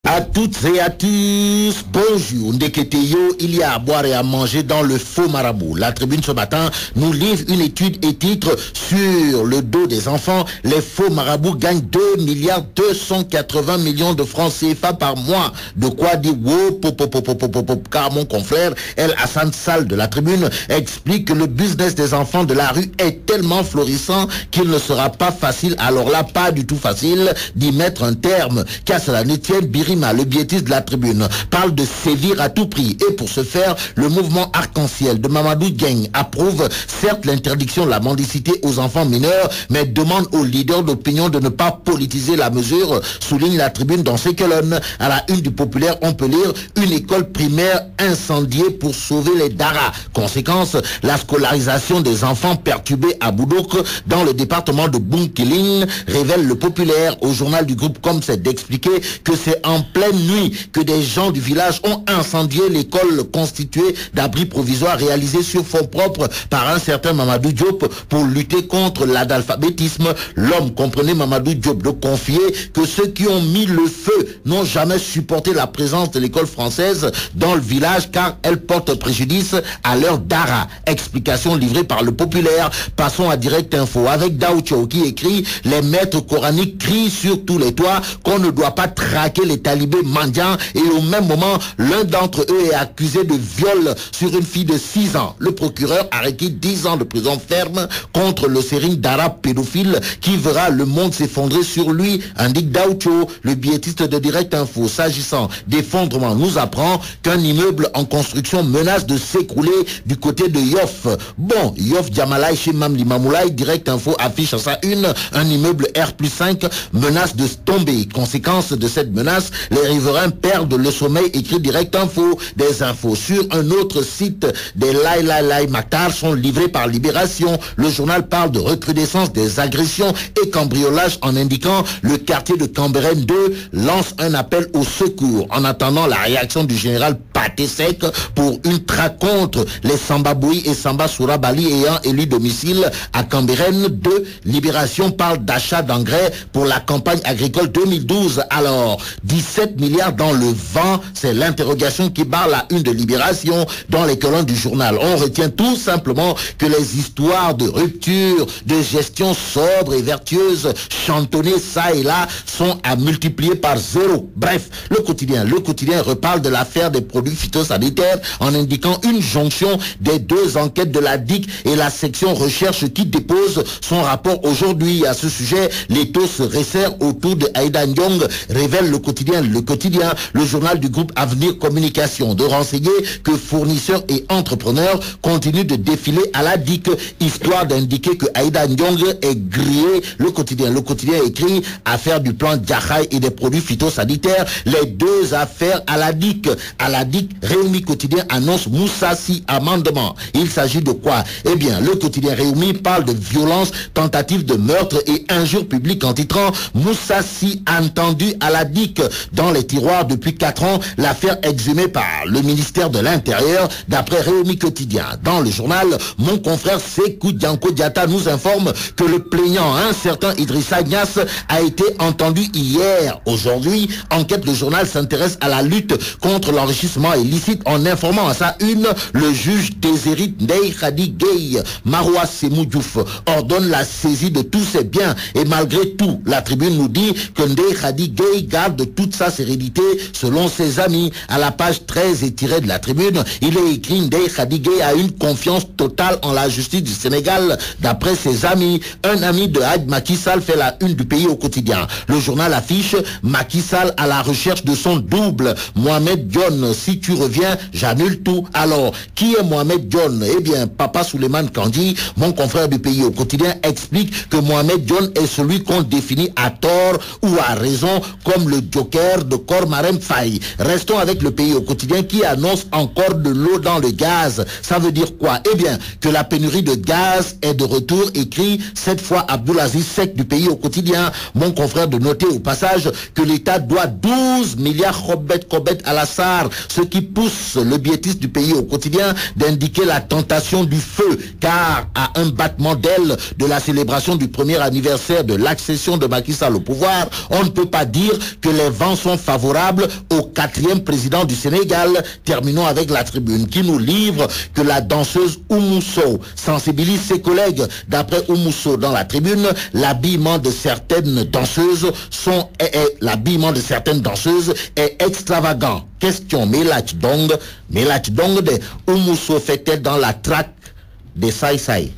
À toutes et à tous, bonjour. Ndeketeyo, il y a à boire et à manger dans le faux marabout. La Tribune ce matin nous livre une étude et titre sur le dos des enfants. Les faux marabouts gagnent 2 milliards 280 millions de francs CFA par mois. De quoi dire wow, car mon confrère El Hassan Sall de la Tribune explique que le business des enfants de la rue est tellement florissant qu'il ne sera pas facile, alors là pas du tout facile, d'y mettre un terme. Qu'à cela ne tienne, Birima, le biétiste de la Tribune, parle de sévir à tout prix. Et pour ce faire, le mouvement arc-en-ciel de Mamadou Dieng approuve certes l'interdiction de la mendicité aux enfants mineurs, mais demande aux leaders d'opinion de ne pas politiser la mesure, souligne la Tribune dans ses colonnes. À la une du Populaire, on peut lire une école primaire incendiée pour sauver les Dara. Conséquence, la scolarisation des enfants perturbés à Boudouk dans le département de Bunkiling, révèle le Populaire. Au journal du groupe Comme c'est d'expliquer que c'est en pleine nuit que des gens du village ont incendié l'école constituée d'abris provisoires réalisés sur fonds propres par un certain Mamadou Diop pour lutter contre l'analphabétisme. L'homme, comprenait Mamadou Diop, de confier que ceux qui ont mis le feu n'ont jamais supporté la présence de l'école française dans le village car elle porte préjudice à leur Dara. Explication livrée par le Populaire. Passons à Direct Info avec Daoucho qui écrit « Les maîtres coraniques crient sur tous les toits qu'on ne doit pas traquer les talibés mendiants et au même moment, l'un d'entre eux est accusé de viol sur une fille de 6 ans. Le procureur a requis 10 ans de prison ferme contre le sérigne d'arabe pédophile qui verra le monde s'effondrer sur lui, indique Daoucho, le biétiste de Direct Info. S'agissant d'effondrement, nous apprend qu'un immeuble en construction menace de s'écrouler du côté de Yoff. Bon, Yoff Djamalaï chez Mamli Mamoulaï, Direct Info affiche à sa une un immeuble R+5 menace de tomber. Conséquence de cette menace, les riverains perdent le sommeil, écrit Direct Info. Des infos sur un autre site des Lai Matar sont livrées par Libération. Le journal parle de recrudescence des agressions et cambriolages en indiquant le quartier de Cambérène 2 lance un appel au secours. En attendant la réaction du général Paté Sek pour une traque contre les Sambaboui et Samba Sourabali ayant élu domicile à Cambérène 2. Libération parle d'achat d'engrais pour la campagne agricole 2012. Alors, 17 milliards dans le vent, c'est l'interrogation qui barre la une de Libération dans les colonnes du journal. On retient tout simplement que les histoires de rupture, de gestion sobre et vertueuse, chantonnées ça et là, sont à multiplier par 0. Bref, le quotidien reparle de l'affaire des produits phytosanitaires en indiquant une jonction des deux enquêtes de la DIC et la section recherche qui dépose son rapport aujourd'hui. À ce sujet, l'étau se resserre autour de Aïda Ndiong, révèle le quotidien, le journal du groupe Avenir Communication, de renseigner que fournisseurs et entrepreneurs continuent de défiler à la DIC, histoire d'indiquer que Aïda Ndiong est grillé. Le quotidien écrit affaire du plan Djahaï et des produits phytosanitaires, les deux affaires à la DIC. À la DIC, Réumi Quotidien annonce Moussassi amendement. Il s'agit de quoi? Eh bien, le quotidien Réumi parle de violence, tentative de meurtre et injures publiques en titrant Moussassi entendu à la DIC. Dans les tiroirs depuis 4 ans, l'affaire exhumée par le ministère de l'Intérieur, d'après Réumi Quotidien. Dans le journal, mon confrère Sekou Dianko Diata nous informe que le plaignant, un certain Idrissa Niass, a été entendu hier. Aujourd'hui, enquête, le journal s'intéresse à la lutte contre l'enrichissement illicite en informant à sa une le juge Désirit Ndeye Khadi Gueye. Maroua Semou Diouf ordonne la saisie de tous ses biens et malgré tout, la Tribune nous dit que Ndeye Khadi Gueye garde toute sa sérénité selon ses amis. À la page 13 et tirée de la Tribune, il est écrit Ndeye Khadi Gueye a une confiance totale en la justice du Sénégal d'après ses amis. Un ami de Hadj Macky Sall fait la une du Pays au quotidien. Le journal affiche Macky Sall à la recherche de son double. Mohamed Dionne, si tu reviens, j'annule tout. Alors, qui est Mohamed Dionne? Eh bien, Papa Souleymane Kandi, mon confrère du Pays au quotidien, explique que Mohamed Dionne est celui qu'on définit à tort ou à raison comme le joker de Kormarem Faye. Restons avec le Pays au quotidien qui annonce encore de l'eau dans le gaz. Ça veut dire quoi? Eh bien, que la pénurie de gaz est de retour, écrit cette fois Abdoulaziz Seck du Pays au quotidien. Mon confrère de noter au passage que l'État doit 12 milliards Kobet à la SAR, ce qui pousse le biétiste du Pays au quotidien d'indiquer la tentation du feu, car à un battement d'aile de la célébration du premier anniversaire de l'accession de Macky Sall au pouvoir, on ne peut pas dire que les vents sont favorables au 4e président du Sénégal. Terminons avec la tribune qui nous livre que la danseuse Oumousso sensibilise ses collègues. D'après Oumousso dans la tribune, l'habillement de certaines danseuses est extravagant. Question Melach Dong de Oumousso fait-elle dans la traque des Saï Saï?